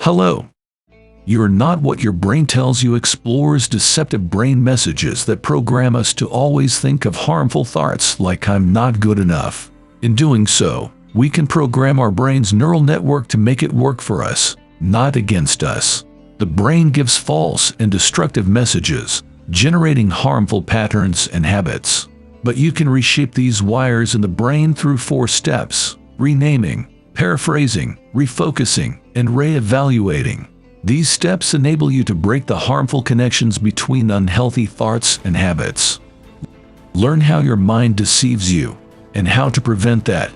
Hello. You're not what your brain tells you explores deceptive brain messages that program us to always think of harmful thoughts like I'm not good enough. In doing so, we can program our brain's neural network to make it work for us, not against us. The brain gives false and destructive messages, generating harmful patterns and habits. But you can reshape these wires in the brain through 4 steps: renaming, paraphrasing, refocusing, and reevaluating. These steps enable you to break the harmful connections between unhealthy thoughts and habits. Learn how your mind deceives you and how to prevent that.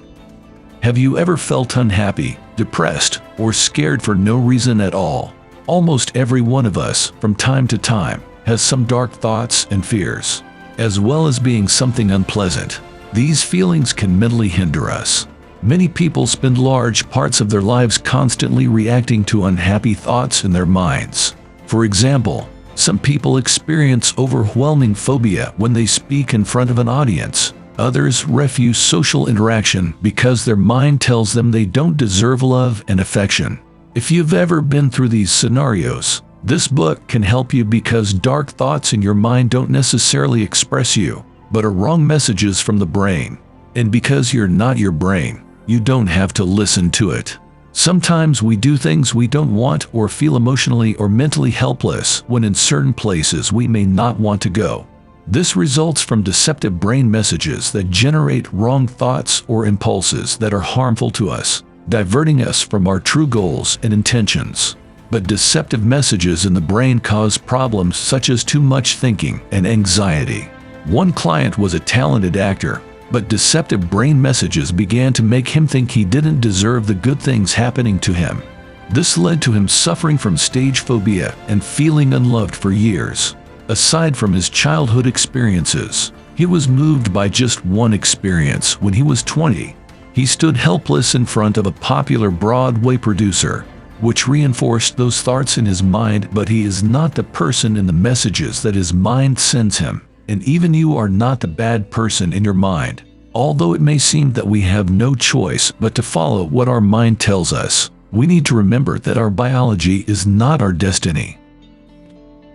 Have you ever felt unhappy, depressed, or scared for no reason at all? Almost every one of us, from time to time, has some dark thoughts and fears, as well as being something unpleasant. These feelings can mentally hinder us. Many people spend large parts of their lives constantly reacting to unhappy thoughts in their minds. For example, some people experience overwhelming phobia when they speak in front of an audience. Others refuse social interaction because their mind tells them they don't deserve love and affection. If you've ever been through these scenarios, this book can help you, because dark thoughts in your mind don't necessarily express you, but are wrong messages from the brain. And because you're not your brain, you don't have to listen to it. Sometimes we do things we don't want or feel emotionally or mentally helpless when in certain places we may not want to go. This results from deceptive brain messages that generate wrong thoughts or impulses that are harmful to us, diverting us from our true goals and intentions. But deceptive messages in the brain cause problems such as too much thinking and anxiety. One client was a talented actor, but deceptive brain messages began to make him think he didn't deserve the good things happening to him. This led to him suffering from stage phobia and feeling unloved for years. Aside from his childhood experiences, he was moved by just one experience when he was 20. He stood helpless in front of a popular Broadway producer, which reinforced those thoughts in his mind. But he is not the person in the messages that his mind sends him. And even you are not the bad person in your mind. Although it may seem that we have no choice but to follow what our mind tells us, we need to remember that our biology is not our destiny.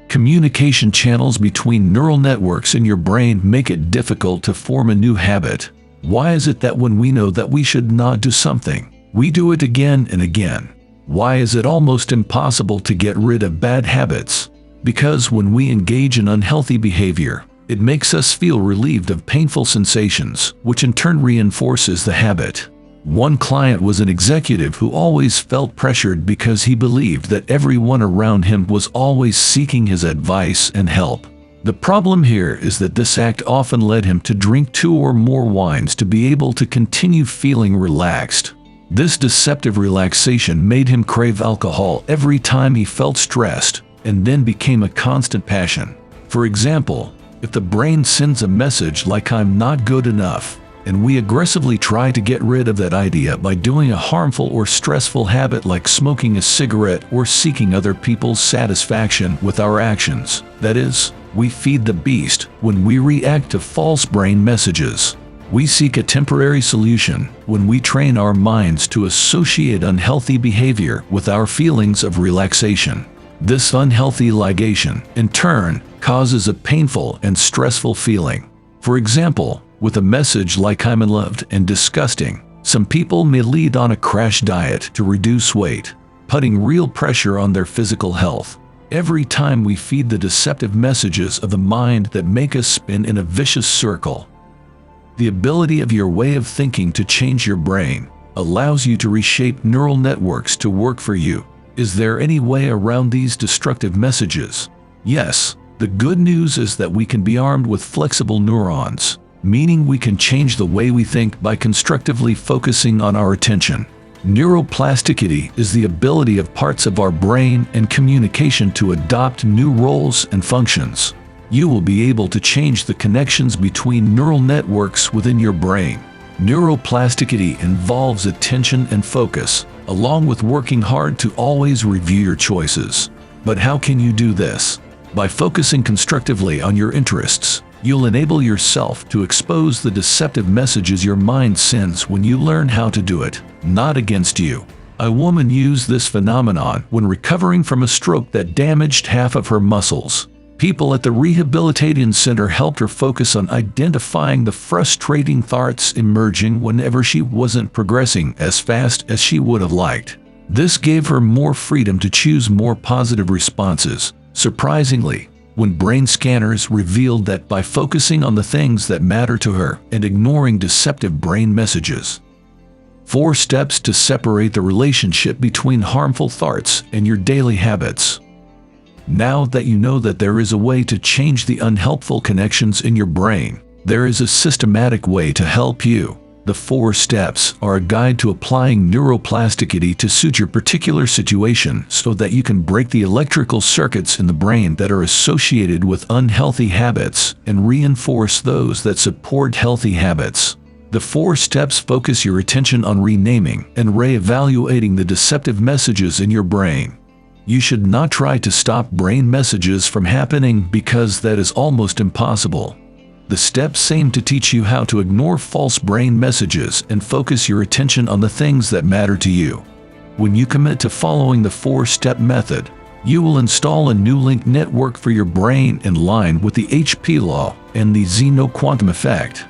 Communication channels between neural networks in your brain make it difficult to form a new habit. Why is it that when we know that we should not do something, we do it again and again? Why is it almost impossible to get rid of bad habits? Because when we engage in unhealthy behavior, it makes us feel relieved of painful sensations, which in turn reinforces the habit. One client was an executive who always felt pressured because he believed that everyone around him was always seeking his advice and help. The problem here is that this act often led him to drink 2 or more wines to be able to continue feeling relaxed. This deceptive relaxation made him crave alcohol every time he felt stressed, and then became a constant passion. For example, if the brain sends a message like "I'm not good enough," and we aggressively try to get rid of that idea by doing a harmful or stressful habit like smoking a cigarette or seeking other people's satisfaction with our actions, that is, we feed the beast when we react to false brain messages. We seek a temporary solution when we train our minds to associate unhealthy behavior with our feelings of relaxation. This unhealthy ligation, in turn, causes a painful and stressful feeling. For example, with a message like "I'm unloved and disgusting," some people may lead on a crash diet to reduce weight, putting real pressure on their physical health. Every time we feed the deceptive messages of the mind that make us spin in a vicious circle. The ability of your way of thinking to change your brain allows you to reshape neural networks to work for you. Is there any way around these destructive messages? Yes. The good news is that we can be armed with flexible neurons, meaning we can change the way we think by constructively focusing on our attention. Neuroplasticity is the ability of parts of our brain and communication to adopt new roles and functions. You will be able to change the connections between neural networks within your brain. Neuroplasticity involves attention and focus, along with working hard to always review your choices. But how can you do this? By focusing constructively on your interests, you'll enable yourself to expose the deceptive messages your mind sends when you learn how to do it, not against you. A woman used this phenomenon when recovering from a stroke that damaged half of her muscles. People at the rehabilitation center helped her focus on identifying the frustrating thoughts emerging whenever she wasn't progressing as fast as she would have liked. This gave her more freedom to choose more positive responses. Surprisingly, when brain scanners revealed that by focusing on the things that matter to her and ignoring deceptive brain messages. 4 steps to separate the relationship between harmful thoughts and your daily habits. Now that you know that there is a way to change the unhelpful connections in your brain, there is a systematic way to help you. The 4 steps are a guide to applying neuroplasticity to suit your particular situation so that you can break the electrical circuits in the brain that are associated with unhealthy habits and reinforce those that support healthy habits. The 4 steps focus your attention on renaming and re-evaluating the deceptive messages in your brain. You should not try to stop brain messages from happening because that is almost impossible. The steps aim to teach you how to ignore false brain messages and focus your attention on the things that matter to you. When you commit to following the 4-step method, you will install a new link network for your brain in line with the HP law and the Zeno quantum effect.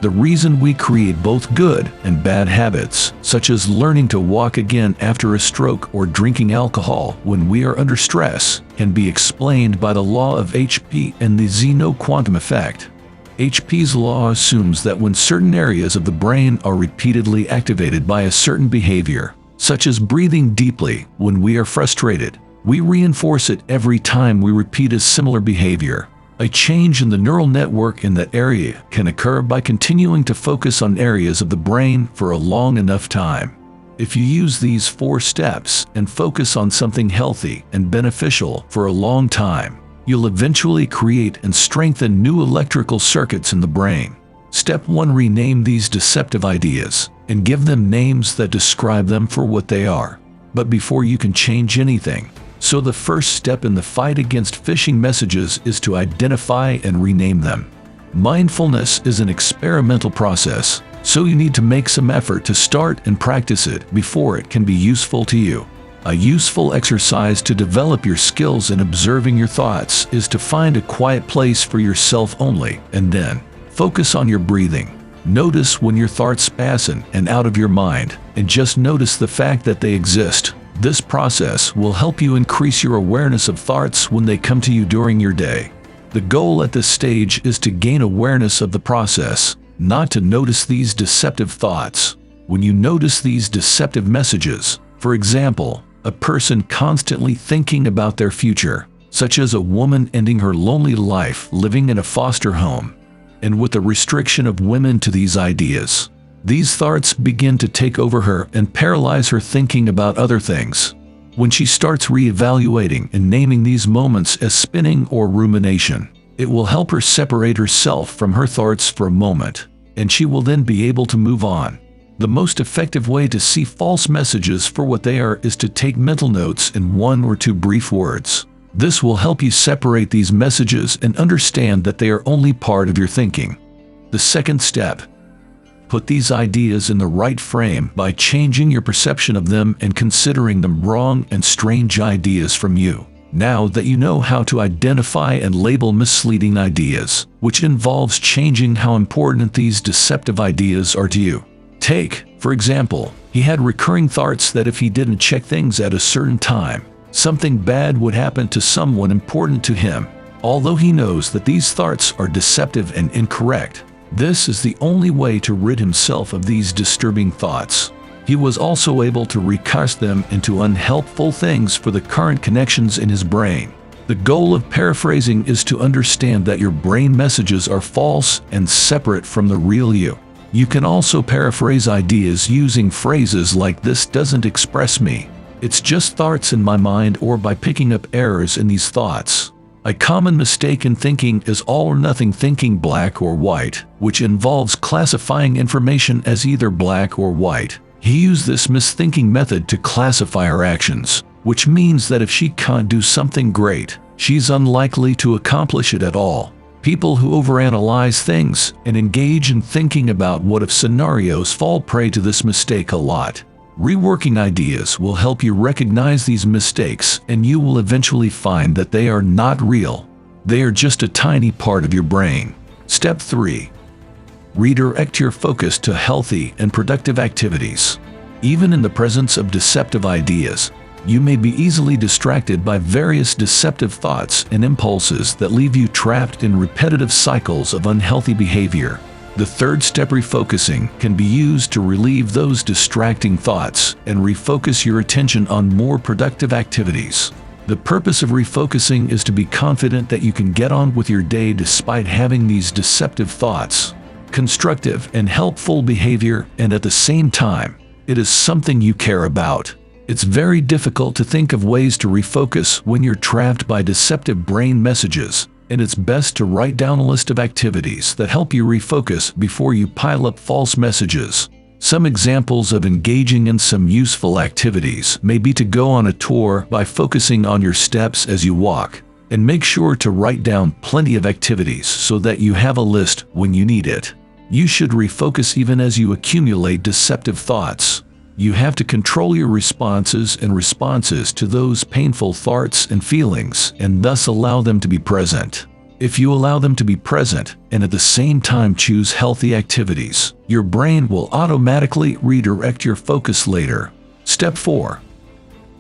The reason we create both good and bad habits, such as learning to walk again after a stroke or drinking alcohol when we are under stress, can be explained by the law of HP and the Zeno quantum effect. HP's law assumes that when certain areas of the brain are repeatedly activated by a certain behavior, such as breathing deeply when we are frustrated, we reinforce it every time we repeat a similar behavior. A change in the neural network in that area can occur by continuing to focus on areas of the brain for a long enough time. If you use these 4 steps and focus on something healthy and beneficial for a long time, you'll eventually create and strengthen new electrical circuits in the brain. Step 1. Rename these deceptive ideas and give them names that describe them for what they are. But before you can change anything, so the first step in the fight against phishing messages is to identify and rename them. Mindfulness is an experimental process, so you need to make some effort to start and practice it before it can be useful to you. A useful exercise to develop your skills in observing your thoughts is to find a quiet place for yourself only, and then focus on your breathing. Notice when your thoughts pass in and out of your mind, and just notice the fact that they exist. This process will help you increase your awareness of thoughts when they come to you during your day. The goal at this stage is to gain awareness of the process, not to notice these deceptive thoughts. When you notice these deceptive messages, for example, a person constantly thinking about their future, such as a woman ending her lonely life living in a foster home, and with the restriction of women to these ideas, these thoughts begin to take over her and paralyze her thinking about other things. When she starts re-evaluating and naming these moments as spinning or rumination, it will help her separate herself from her thoughts for a moment, and she will then be able to move on. The most effective way to see false messages for what they are is to take mental notes in 1 or 2 brief words. This will help you separate these messages and understand that they are only part of your thinking. The second step: put these ideas in the right frame by changing your perception of them and considering them wrong and strange ideas from you. Now that you know how to identify and label misleading ideas, which involves changing how important these deceptive ideas are to you. Take, for example, he had recurring thoughts that if he didn't check things at a certain time, something bad would happen to someone important to him. Although he knows that these thoughts are deceptive and incorrect, this is the only way to rid himself of these disturbing thoughts. He was also able to recast them into unhelpful things for the current connections in his brain. The goal of paraphrasing is to understand that your brain messages are false and separate from the real you. You can also paraphrase ideas using phrases like "this doesn't express me," "it's just thoughts in my mind," or by picking up errors in these thoughts. A common mistake in thinking is all or nothing thinking, black or white, which involves classifying information as either black or white. He used this misthinking method to classify her actions, which means that if she can't do something great, she's unlikely to accomplish it at all. People who overanalyze things and engage in thinking about what-if scenarios fall prey to this mistake a lot. Reworking ideas will help you recognize these mistakes, and you will eventually find that they are not real. They are just a tiny part of your brain. Step 3. Redirect your focus to healthy and productive activities. Even in the presence of deceptive ideas, you may be easily distracted by various deceptive thoughts and impulses that leave you trapped in repetitive cycles of unhealthy behavior. The third step, refocusing, can be used to relieve those distracting thoughts and refocus your attention on more productive activities. The purpose of refocusing is to be confident that you can get on with your day despite having these deceptive thoughts. Constructive and helpful behavior, and at the same time, it is something you care about. It's very difficult to think of ways to refocus when you're trapped by deceptive brain messages, and it's best to write down a list of activities that help you refocus before you pile up false messages. Some examples of engaging in some useful activities may be to go on a tour by focusing on your steps as you walk, and make sure to write down plenty of activities so that you have a list when you need it. You should refocus even as you accumulate deceptive thoughts. You have to control your responses to those painful thoughts and feelings, and thus allow them to be present. If you allow them to be present, and at the same time choose healthy activities, your brain will automatically redirect your focus later. Step 4.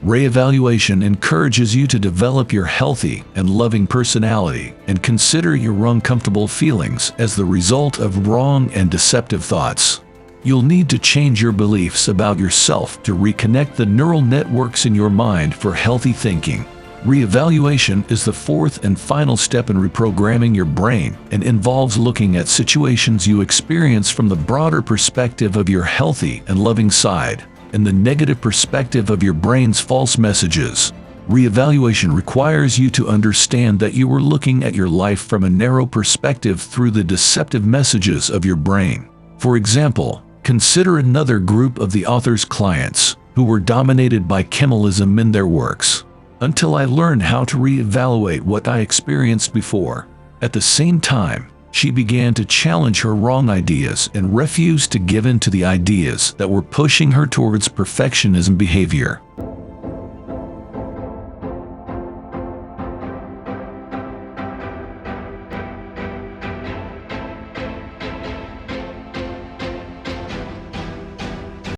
Reevaluation encourages you to develop your healthy and loving personality and consider your uncomfortable feelings as the result of wrong and deceptive thoughts. You'll need to change your beliefs about yourself to reconnect the neural networks in your mind for healthy thinking. Reevaluation is the fourth and final step in reprogramming your brain and involves looking at situations you experience from the broader perspective of your healthy and loving side and the negative perspective of your brain's false messages. Reevaluation requires you to understand that you are looking at your life from a narrow perspective through the deceptive messages of your brain. For example, consider another group of the author's clients who were dominated by chemalism in their works. Until I learned how to reevaluate what I experienced before. At the same time, she began to challenge her wrong ideas and refused to give in to the ideas that were pushing her towards perfectionism behavior.